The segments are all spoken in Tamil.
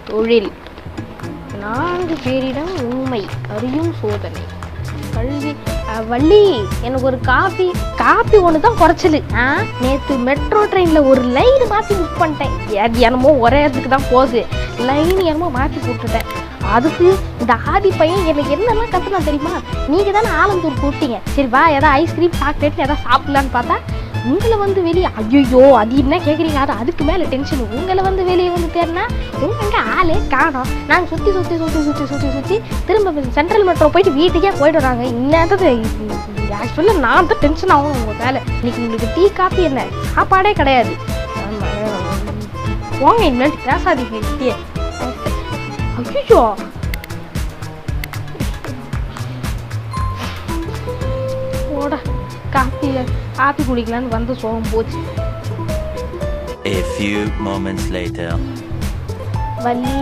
தொழில் 4 பேரிடம் உண்மை அறியும் சோதனை கல்வி வள்ளி எனக்கு ஒரு காபி ஒன்று தான் குறைச்சலு. நேற்று மெட்ரோ ட்ரெயினில் ஒரு லைன் மாற்றி புக் பண்ணிட்டேன். அது என்னமோ ஒரே இடத்துக்கு தான் போகுது. லைன் என்னமோ மாற்றி போட்டுட்டேன். அதுக்கு இந்த ஆதி பையன் எனக்கு என்னெல்லாம் கற்றுனா தெரியுமா? நீங்கள் தானே ஆலந்தூர் கூப்பிட்டீங்க. சரி வா எதாவது ஐஸ்கிரீம் சாக்லேட்னு எதாவது சாப்பிட்லான்னு பார்த்தா உங்களை வந்து வெளியே ஐயோ அது என்ன கேட்குறீங்க? அது அதுக்கு மேலே டென்ஷன். உங்களை வந்து வெளியே வந்து தேடினா உங்க ஆளே காணோம். நாங்கள் சுற்றி திரும்ப சென்ட்ரல் மெட்ரோ போயிட்டு வீட்டுக்கே போயிட்டு வராங்க. இன்னது ஆக்சுவலாக நான் தான் டென்ஷன் ஆகும் உங்கள் வேலை. இன்னைக்கு உங்களுக்கு டீ காஃபி என்ன சாப்பாடே கிடையாது. போங்க இனிமேல் பேசாதீங்க. ஐயோ ஓட காஃபி குடிக்கலான்னு வந்து சோகம் போச்சு. A few moments later. Valli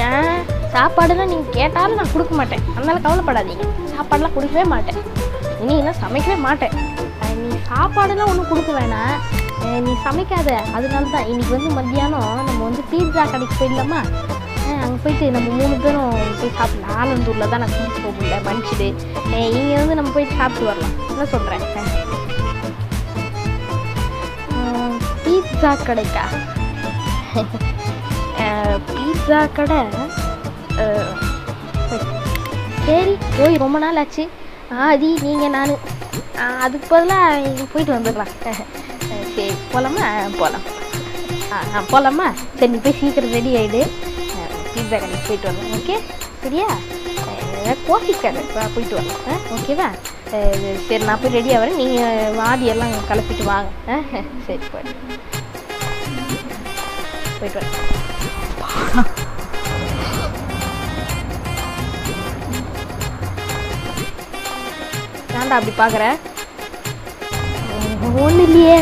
ஏன் சாப்பாடுலாம் நீங்கள் கேட்டாலும் நான் கொடுக்க மாட்டேன். அதனால கவலைப்படாதீங்க. சாப்பாடுலாம் கொடுக்கவே மாட்டேன். இனி நான் சமைக்கவே மாட்டேன். நீ சாப்பாடுலாம் ஒன்றும் கொடுக்க வேணாம். நீ சமைக்காத. அதனால தான் இன்னைக்கு வந்து மத்தியானம் நம்ம வந்து பீட்சா கடைக்கு போயிடலாமா? அங்கே போயிட்டு நம்ம 3 பேரும் போய் சாப்பிடலாம். ஆலந்தூரில் தான் நான் கூப்பிட்டு போக முடியல மனுஷிடு. இங்கே வந்து நம்ம போயிட்டு சாப்பிட்டு வரலாம். என்ன சொல்கிறேன்? பீட்சா கடைக்கா? பீட்சா கடை சரி போய் ரொம்ப நாள் ஆச்சு. ஆதி நீங்கள் நான் அதுக்கு பதிலாக போயிட்டு வந்துடலாம். சரி போகலாமா? போகலாமா? சரி நீ போய் சீக்கிரம் ரெடி ஆகிடு. பீட்சா கடைக்கு போயிட்டு வரலாம். ஓகே சரியா? கோஃபி கடை போயிட்டு வரலாம். ஓகேவா? சரி நான் போய் ரெடியாக வரேன். நீங்கள் ஆதியெல்லாம் கிளப்பிட்டு வாங்க. சரி போயிட்டு வரேன். ஏன்டா அப்படி பார்க்குற? ஒன்றும் இல்லையே.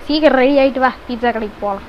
சீக்கிரம் ரெடி ஆகிட்டு வா, பீட்சா கடைக்கு போகலாம்.